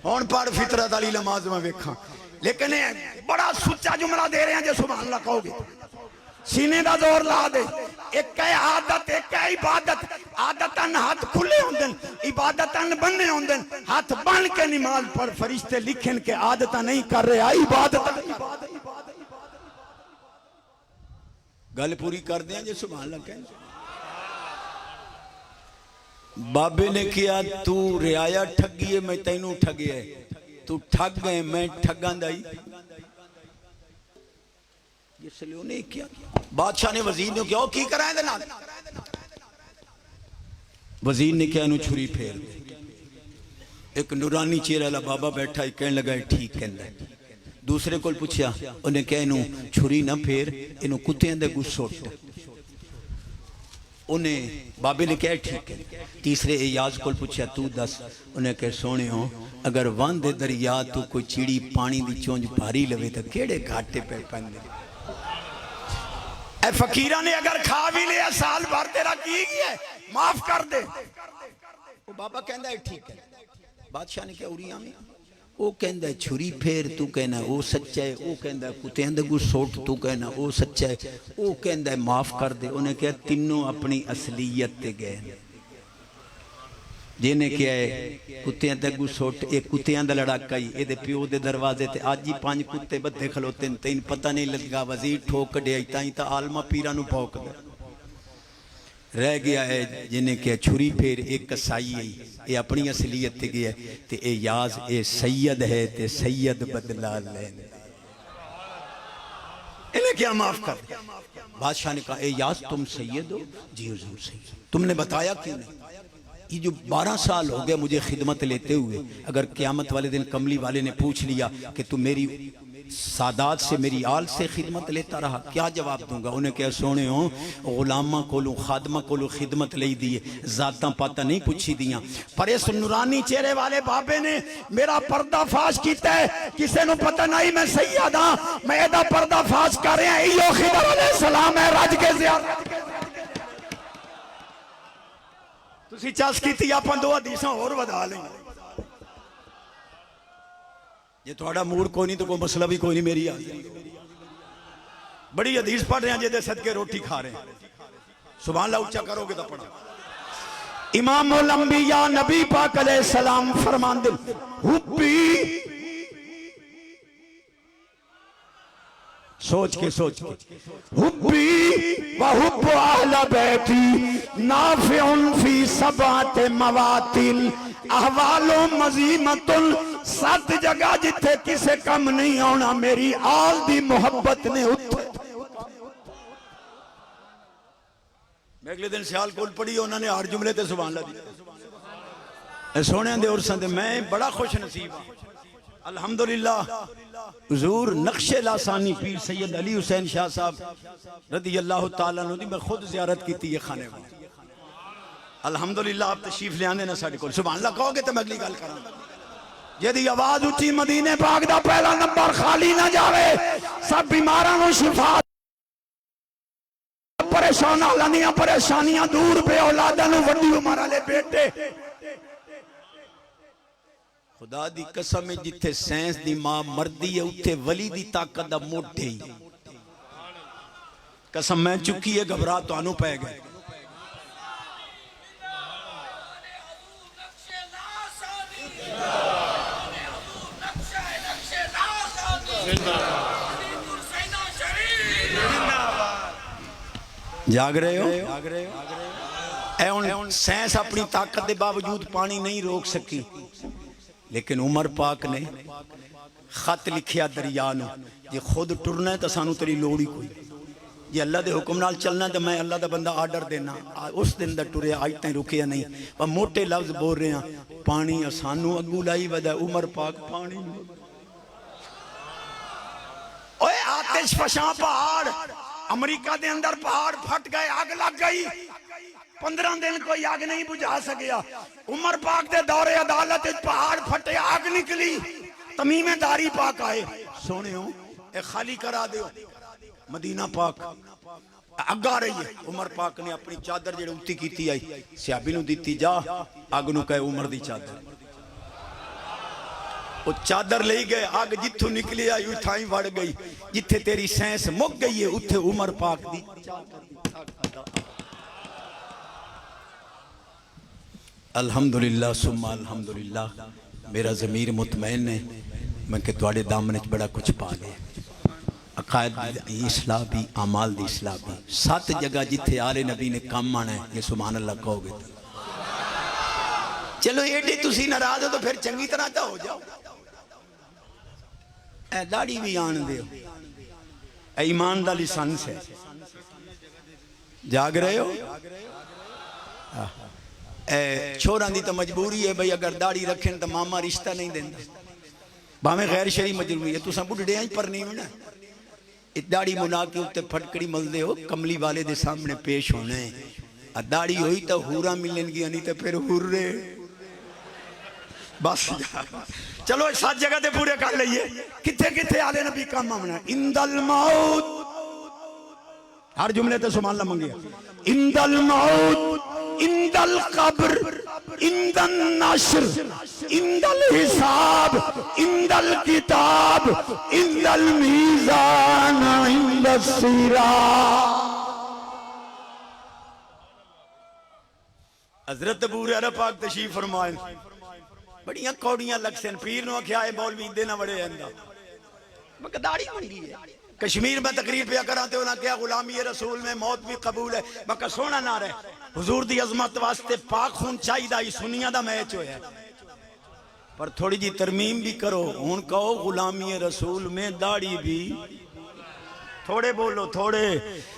ہون پاڑ فطرت علی نماز میں ویکھاں، لیکن بڑا سچا جملہ دے رہے ہیں جو سبحان اللہ کہو گے، سینے دا زور لا دے۔ ایک ہے عادت ایک ہے عبادت، عادتاً ہاتھ کھلے ہوندن، عبادتاً بننے ہوندن، ہاتھ بن کے نماز پر فرشتے لکھن کے عادتاً نہیں کر رہے آئی عبادتاً۔ گل پوری کر دیں جو سبحان اللہ کہیں۔ بابے نے کیا تو رعایا ٹھگیے میں تینوں ٹھگیا ہے، تو ٹھگ گئے میں ٹھگاں دائی۔ یہ سلیوں نے کیا بادشاہ نے وزیر نے کیا کی کرائیں دینا، وزیر نے کیا انہوں چھری پھیر دے۔ ایک نورانی چہرہ والا بابا بیٹھا ہی کہنے لگا ٹھیک کہندا ہے۔ دوسرے کول پوچھا انہیں کہا انہوں چھری نہ پھیر، انہوں کتیں دے گو سوٹ۔ انہیں بابے نے کہا ٹھیک ہے۔ تیسرے ایاز کول پوچھا تو دس، انہیں کہا سونے ہوں اگر وان دے دریا تو کوئی چیڑی پانی دی چونج بھاری لوے تو کیڑے گھاٹے پہ پہنے۔ اے فقیرہ نے اگر کھا بھی لیا سال بھر تیرا کی گیا ہے معاف کر دے۔ وہ بابا کہندہ ہے ٹھیک ہے۔ بادشاہ نے کہا اوری آمی، وہ کہندہ ہے چھری پھیر تو کہنا ہے وہ سچا ہے، وہ کہندہ ہے کتے اندگو سوٹ تو کہنا ہے وہ سچا ہے، وہ کہندہ ہے معاف کر دے۔ انہیں کہا تینوں اپنی اصلیت تے گئے جنہیں کیا ہے کتے اندگو سوٹ، ایک کتے اندہ لڑاکا ہی اے دے پیو دے دروازے تے آج ہی 5 کتے بدھے کھلوتے ہیں، تین پتہ نہیں لگا وزیر ٹھوک دے آئی تائیں تا عالمہ پیرانو بھوک دے رہ گیا ہے۔ جنہیں کیا چھری پھیر ایک کسائی ہے، یہ اپنی اصلیت تے گیا ہے تے اے یاز اے سید ہے تے سید بدلا لین۔ انہیں کیا معاف کر دے۔ بادشاہ نے کہا اے یاز تم سید ہو؟ جی حضور سید۔ تم نے بتایا کیوں نہیں؟ یہ جو 12 سال ہو گئے مجھے خدمت لیتے ہوئے، اگر قیامت والے دن کملی والے نے پوچھ لیا کہ تم میری سادات سے میری آل سے خدمت لیتا رہا کیا جواب دوں گا؟ انہیں کہا سونے ہوں غلامہ کولوں خادمہ کولوں خدمت لئی دیئے ذاتاں پاتہ نہیں پوچھی دیاں، پر اس نورانی چہرے والے بابے نے میرا پردہ فاش کیتا ہے، کسے نو پتہ نہیں میں سید ہاں، میں ایدہ پردہ فاش کر رہے ہیں۔ ایو خضر علیہ السلام ہے رج کے زیارت تسی چاس کی تھی اپن 2 حدیثاں اور ودا لیں۔ یہ تھوڑا موڑ کوئی نہیں تو کوئی مسئلہ بھی کوئی نہیں، میری آئی بڑی حدیث پڑھ رہے ہیں جیدے صدقے روٹی کھا رہے ہیں۔ سبحان اللہ اچھا کرو گے تو پڑھا۔ امام الانبیاء نبی پاک علیہ السلام فرمان دل حبی سوچ کے حبی و حب اہل بیتی نافع فی 7 مواتل احوال و مزیمت 7 جگہ جتھے کسے کم نہیں ہونا میری آل دی محبت نے اتھے۔ میں اگلے دن سیال کول پڑھی انہوں نے ہر جملے تے سبحان اللہ دی سونے دے عرصہ دے میں بڑا خوش نصیب ہوں۔ الحمدللہ حضور نقش لاسانی پیر سید علی حسین شاہ صاحب رضی اللہ تعالیٰ عنہ دی میں خود زیارت کی تھی یہ خانے میں. الحمدللہ آپ تشریف لے آنے نا ساڑھے کو سبحان اللہ کہو گے تو میں اگلی گل کراں. جدی آواز اٹھی مدینے پاک دا پہلا نمبر خالی نہ جاوے سب بیماراں نو شفا پریشاناں لانیاں پریشانیاں دور پہ اولاداں نو وڈی عمر والے بیٹے. خدا دی قسم ہے جتھے سائنس دی ماں مردی ہے اتھے ولی دی طاقت دا موٹے ہی. قسم میں چکی ہے گھبرا تو آنو پہ گئے. جاگ رہے ہو اے ان سائنس اپنی طاقت دے باوجود پانی نہیں روک سکی لیکن عمر پاک نے خط لکھیا دریا نو جی خود ٹرنا ہے تو سانو تیری لوڑی کوئی جی اللہ دے حکم نال چلنا ہے تو میں اللہ دا بندہ آرڈر دینا اس دن دا ٹریا آج تائیں رکیا نہیں پر موٹے لفظ بول رہے ہیں پانی سانو اگو لائی ودا عمر پاک پانی اوے آتش فشاں پہاڑ امریکہ دے اندر پہاڑ پھٹ گئے آگ لگ گئی 15 دن کوئی آگ نہیں بجھا سکیا. عمر پاک دے دور عدالت پہاڑ پھٹے آگ نکلی تمیم داری پاک آئے سونے ہوں اے خالی کرا دیو مدینہ پاک اگا رہی ہے. عمر پاک نے اپنی چادر جڑے اتی کیتی آئی صحابی نو دیتی جا آگ نو کہے عمر دی چادر وہ چادر لے گئے آگ جتھو نکلی آئی اتھائی وڑ گئی جتھے تیری سینس مک گئی ہے اتھے عمر پاک دی الحمدللہ ثم الحمدللہ. میرا ضمیر مطمئن ہے میں کہ تواڈے دامن وچ بڑا کچھ پا لے عقائد دی اصلاح بھی اعمال دی اصلاح بھی 7 جگہ جتھے آل نبی نے کام آنا ہے یہ سبحان اللہ کہو گے چلو ایڈی تسی ناراض ہو تو پھر چنگی طرح تو ہو جاؤ. اے داڑھی بھی آن دیو اے ایمان دا لسانس ہے جاگ رہے ہو اے چھوڑان دی تو مجبوری ہے بھئی اگر داڑھی رکھیں تو ماما رشتہ نہیں دینا باہمیں غیر شرعی مجبوری ہے تو سب بڑھڑے ہیں پر نہیں ہونا داڑھی منا کے اتے پھٹکڑی مل دے ہو کملی والے دے سامنے پیش ہونے داڑھی ہوئی تو ہورا ملن گی نہیں تو پھر ہور رہے بس چلو 7 جگہ تے پورے کر لئیے کتھے کتھے آلے نبی کا مامنا اند الموت ہر جملے تے سبحان اللہ منگیا اند الموت اند القبر اند النشر اند الحساب اند الکتاب اند المیزان اند الصراط. حضرت ابو ہریرہ پاک تشریف فرمائیں بڑیاں کوڑیاں لگ سن پیر نو کیا ہے مولوی دینا بڑے اندہ میں داڑھی منگی ہے کشمیر میں تقریر پہ کراتے ہونا کیا غلامی رسول میں موت بھی قبول ہے میں سونا نہ رہے حضور دی عظمت واسطے پاک خون چاہی دا ہی سنیا دا میچ ہویا پر تھوڑی جی ترمیم بھی کرو ان کہو غلامی رسول میں داڑھی بھی تھوڑے بولو تھوڑے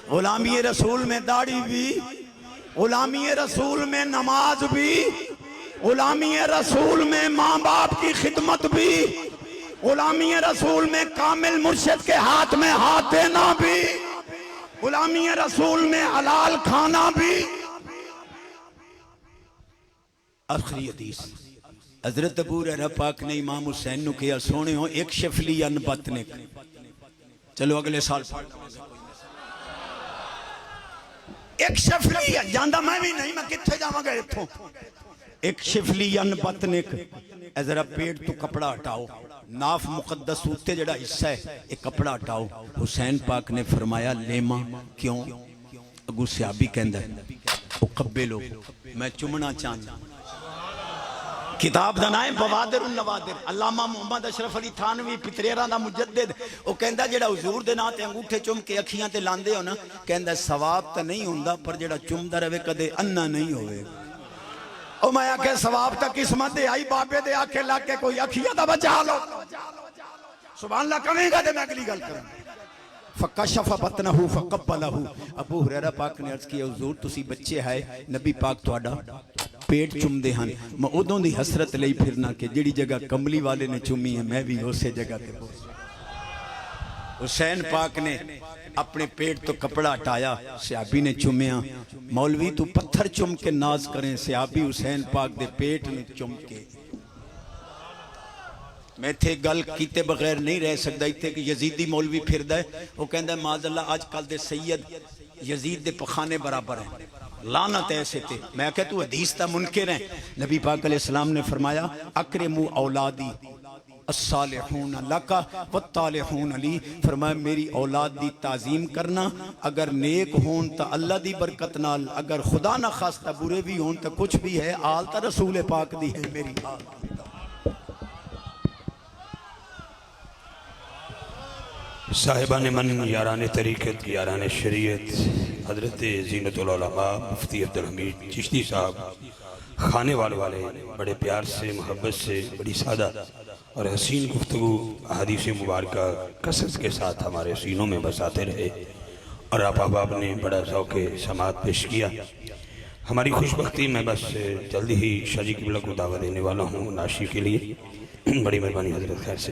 غلامی رسول میں داڑھی بھی غلامی رسول میں نماز بھی غلامی رسول میں ماں باپ کی خدمت بھی غلامی رسول میں کامل مرشد کے ہاتھ میں ہاتھ دینا بھی غلامی رسول میں حلال کھانا بھی. آخری حدیث حضرت ابو ہریرہ پاک نے امام حسین نو کیا سونے ہو ایک شفلی ان بطنک چلو اگلے سال ایک شفلی جاندہ میں بھی نہیں میں کتھے جاواں گا اتھوں ایک شفلی ان بطنک اے ذرا پیٹ تو کپڑا ہٹاؤ ناف مقدس ہوتے جڑا حصہ ہے ایک کپڑا ہٹاؤ. حسین پاک نے فرمایا لیما کیوں اگو صحابی کہندہ ہے او قبلو میں چمنا چاہنا کتاب دنائے بوادر النوادر علامہ محمد اشرف علی تھانوی پتریرہ دا مجدد او کہندہ جڑا حضور دے ناتے انگوٹھے چم کے اکھیاں تے لاندے ہو نا کہندہ ثواب تا نہیں ہوندہ پر جڑا چم دا روے کدے انہ نہیں ہوئے او میں آکے ثواب تا قسمت دے آئی بابے دے آکے لاکے کوئی اکھیاں دا بچا لو سبحان اللہ کہیں گا دے میں اگلی گل کروں فکشف بطنہو فقبلہو. ابو ہریرہ پاک نے عرض کیا حضور تسی بچے ہے نبی پاک تو آڈا پیٹ چومدے ہن میں ادوں دی حسرت لئی پھرنا کہ جڑی جگہ کملی والے نے چومی ہے میں بھی اسے جگہ تے پہنچ۔ حسین پاک نے اپنے پیٹ تو کپڑا ہٹایا، صحابی نے چومیا۔ مولوی تو پتھر چم کے ناز کریں، صحابی حسین پاک دے پیٹ میں چم کے۔ میں تھے گل کیتے بغیر نہیں رہ سکتا تھے کہ یزیدی مولوی پھر دے وہ کہندا ہے معاذ اللہ آج کل دے سید یزید دے پخانے برابر ہیں، لعنت ایسے تھے۔ میں کہتا تو حدیث تا منکر ہیں۔ نبی پاک علیہ السلام نے فرمایا اکرموا اولادی الصالحون لکا والطالحون لی، فرمایا میری اولاد دی تعظیم کرنا، اگر نیک ہون تا اللہ دی برکت نال، اگر خدا نہ خواستہ برے بھی ہون تا کچھ بھی ہے آل تا رسول پاک دی ہے میری آل۔ صاحبان من، یاران طریقت، یاران شریعت، حضرت زینت العلماء مفتی عبدالحمید چشتی صاحب، خانے والے بڑے پیار سے، محبت سے، بڑی سادہ اور حسین گفتگو احادیث مبارکہ کثرت کے ساتھ ہمارے سینوں میں بساتے رہے، اور آپ احباب نے بڑا ذوق سماعت پیش کیا۔ ہماری خوش بختی میں بس جلدی ہی شاہ جی قبلہ کو دعوت دینے والا ہوں ناشی کے لیے۔ بڑی مہربانی حضرت، خیر سے